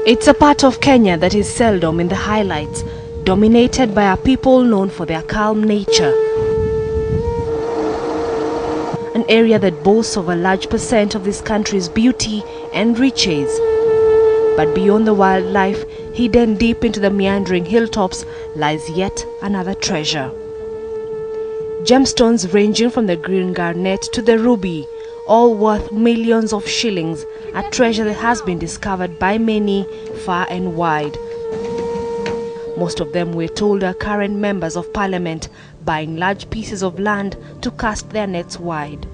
It's a part of Kenya that is seldom in the highlights, dominated by a people known for their calm nature. An area that boasts of a large percent of this country's beauty and riches. But beyond the wildlife, hidden deep into the meandering hilltops, lies yet another treasure. Gemstones ranging from the green garnet to the ruby, all worth millions of shillings, a treasure that has been discovered by many far and wide. Most of them, we're told, are current members of parliament, buying large pieces of land to cast their nets wide.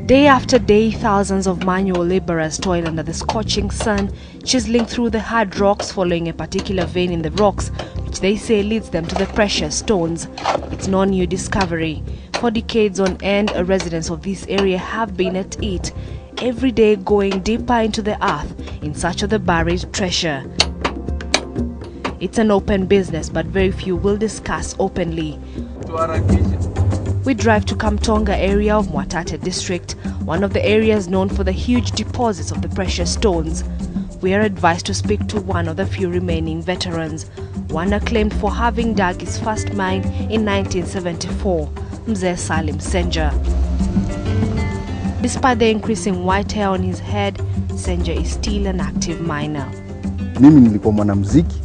Day after day, thousands of manual laborers toil under the scorching sun, chiseling through the hard rocks, following a particular vein in the rocks, which they say leads them to the precious stones. It's no new discovery. For decades on end, residents of this area have been at it, every day going deeper into the earth in search of the buried treasure. It's an open business, but very few will discuss openly. We drive to Kamtonga area of Mwatate district, one of the areas known for the huge deposits of the precious stones. We are advised to speak to one of the few remaining veterans, one acclaimed for having dug his first mine in 1974, Mzee Salim Senja. Despite the increasing white hair on his head, Senja is still an active miner. Mimi nilikuwa mwanamuziki,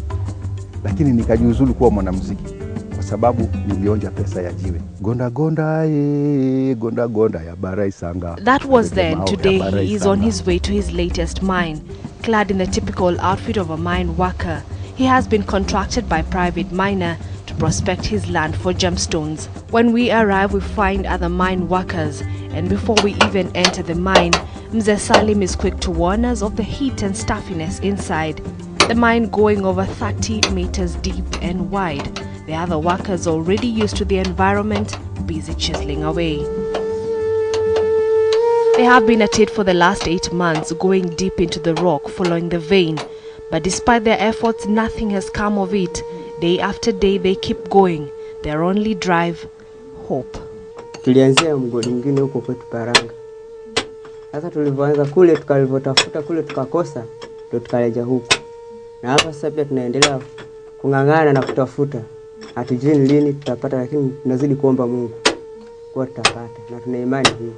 lakini nikajiuzulu kuwa mwanamuziki kwa sababu nilionja pesa ya jiwe. Gonda gonda gonda gonda ya barai sanga. That was then. Today he is on his way to his latest mine. Clad in the typical outfit of a mine worker, he has been contracted by private miner to prospect his land for gemstones. When we arrive, we find other mine workers, and before we even enter the mine, Mzee Salim is quick to warn us of the heat and stuffiness inside. The mine going over 30 meters deep and wide. The other workers, already used to the environment, busy chiseling away. They have been at it for the last 8 months, going deep into the rock, following the vein. But despite their efforts, nothing has come of it. Day after day, they keep going. Their only drive, hope. Tulianzia mgodi mwingine huko kwetu Paranga. Sasa tulivyoanza kule, tukalivotafuta kule tukakosa, ndio tukaleja huko. Na hapa sasa pia tunaendelea kungangana na kutafuta. Hatujui lini tutapata, lakini tunazidi kuomba Mungu kwa tutapata, na tuna imani hiyo.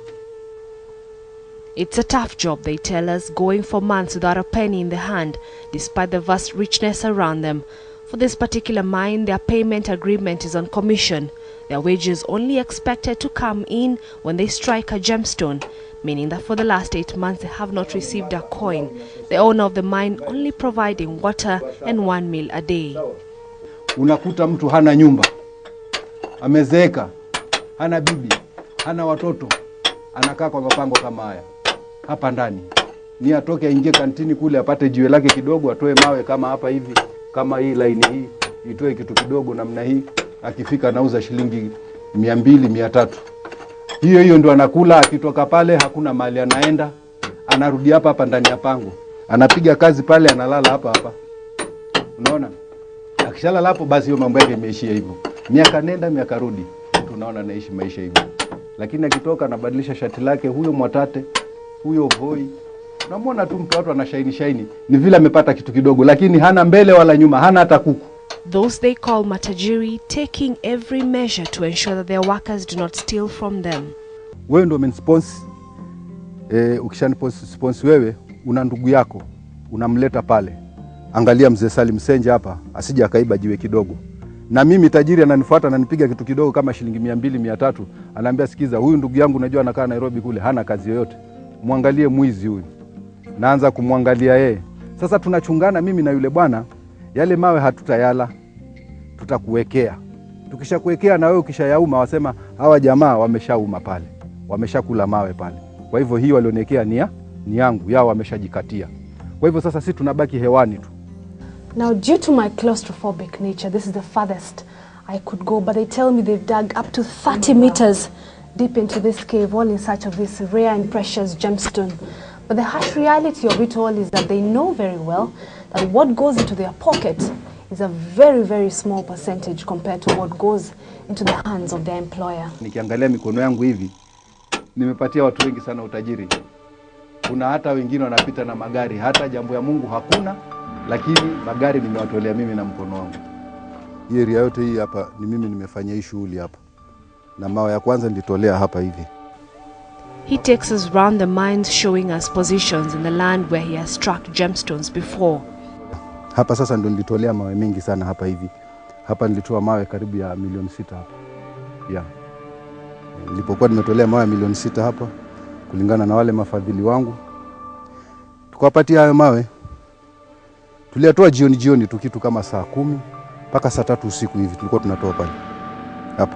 It's a tough job, they tell us, going for months without a penny in the hand, despite the vast richness around them. For this particular mine, their payment agreement is on commission. Their wages only expected to come in when they strike a gemstone, meaning that for the last 8 months they have not received a coin. The owner of the mine only providing water and 1 meal a day. Unakuta mtu hana nyumba, amezeeka, hana bibi, hana watoto, anakaa kwa mapango kama haya. Hapa ndani ni atoke aingie kantini kule apate jiwe lake kidogo, atoe mawe kama hapa hivi, kama hii line hii, itoe kitu kidogo namna hii, akifika anauza shilingi 200 300. Hiyo ndio anakula. Akitoka pale hakuna mali anaenda, anarudi hapa ndani ya pango, anapiga kazi pale, analala hapa. Unaona? Akishalala hapo basi hiyo mambo yake imeishia hivyo. Miaka nenda miaka rudi, tunaona anaishi maisha hivyo. Lakini akitoka anabadilisha shati lake, huyo Mwatate, huyo Voi, unamwona tu mtu watu anashaini, ni vile amepata kitu kidogo, lakini hana mbele wala nyuma, hana hata kuku. Those they call matajiri, taking every measure to ensure that their workers do not steal from them. Wewe ndio umenisponsor. Ukishanisponsor wewe, una ndugu yako, unamleta pale. Angalia Mzee Salim Senja hapa, asije akaiba jiwe kidogo. Na mimi tajiri ananifuata, ananipiga kitu kidogo kama shilingi 200 300, anaambia sikiza, huyu ndugu yangu unajua anakaa Nairobi kule, hana kazi yoyote. Muangalie mwizi huyu. Naanza kumwangalia yeye. Sasa tunachungana mimi na yule bwana, yale mawe hatutayala, tutakuwekea. Tukishakuwekea na wewe ukishayauma, wasema hawa jamaa wameshauma pale, wameshakula mawe pale. Kwa hivyo hii walionekea ni yangu, yao wameshajikatia. Kwa hivyo sasa sisi tunabaki hewani tu. Now, due to my claustrophobic nature, this is the farthest I could go, but they tell me they've dug up to 30 meters deep into this cave, all in search of this rare and precious gemstone. But the harsh reality of it all is that they know very well that what goes into their pocket is a very, very small percentage compared to what goes into the hands of their employer. Nikiangalia mikono yangu hivi, nimepatia watu wengi sana utajiri. Kuna hata wengine wanapita na magari, hata jambo ya Mungu hakuna, lakini magari nimewatolea mimi na mkono wangu. Hii area yote hii hapa ni mimi nimefanya hii shughuli hapa. Na mawe ya kwanza nilitolea hapa hivi. He takes us round the mines, showing us positions in the land where he has struck gemstones before. Hapa sasa ndo nilitolea mawe mengi sana hapa hivi. Hapa nilitoa mawe karibu ya milioni 6 hapa. Yeah. Nilipokuwa nimetolea mawe milioni 6 hapa kulingana na wale mafadhili wangu. Tukawapatia hayo mawe. Tuliatoa jioni tu, kitu kama saa 10 mpaka saa 3 usiku hivi tulikuwa tunatoa pale. Hapa.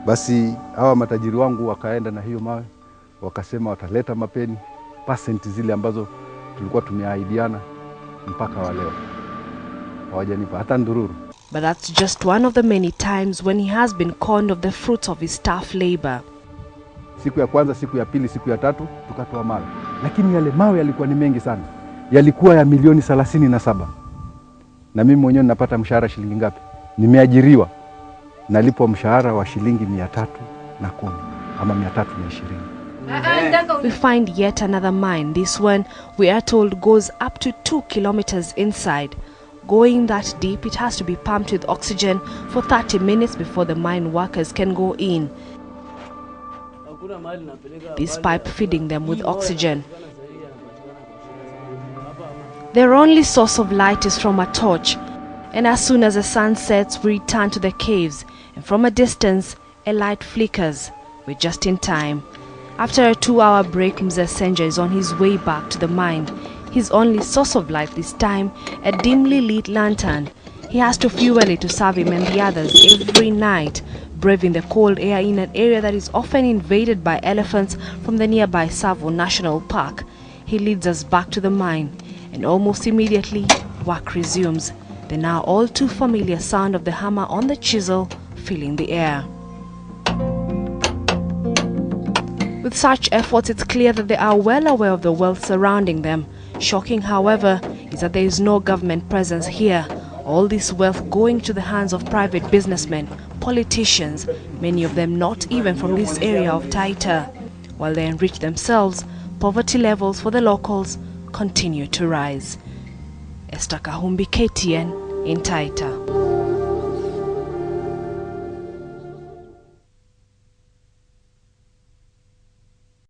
Basi hawa matajiri wangu wakaenda na hiyo mawe, wakasema wataleta mapeni, percent zile ambazo tulikuwa tumeahidiana, mpaka wa leo hawajanipa hata ndururu. But that's just one of the many times when he has been conned of the fruits of his tough labor. Siku ya kwanza, siku ya pili, siku ya tatu tukatoa mawe. Lakini yale mawe yalikuwa ni mengi sana. Yalikuwa ya milioni 37. Na mimi mwenyewe napata mshahara shilingi ngapi? Nimeajiriwa. Nalipo mshahara wa shilingi 310 ama 320. We find yet another mine. This one, we are told, goes up to 2 kilometers inside. Going that deep, it has to be pumped with oxygen for 30 minutes before the mine workers can go in. This pipe feeding them with oxygen. Their only source of light is from a torch, and as soon as the sun sets, we return to the caves, and from a distance, a light flickers. We're just in time. After a 2-hour break, Mzee Senja is on his way back to the mine. His only source of light this time, a dimly lit lantern. He has to fuel it to serve him and the others every night, braving the cold air in an area that is often invaded by elephants from the nearby Tsavo National Park. He leads us back to the mine, and almost immediately, work resumes. The now all too familiar sound of the hammer on the chisel filling the air. With such efforts, it's clear that they are well aware of the wealth surrounding them. Shocking, however, is that there is no government presence here. All this wealth going to the hands of private businessmen, politicians, many of them not even from this area of TAITA. While they enrich themselves, poverty levels for the locals continue to rise. Esther KAHUMBI, KTN in TAITA.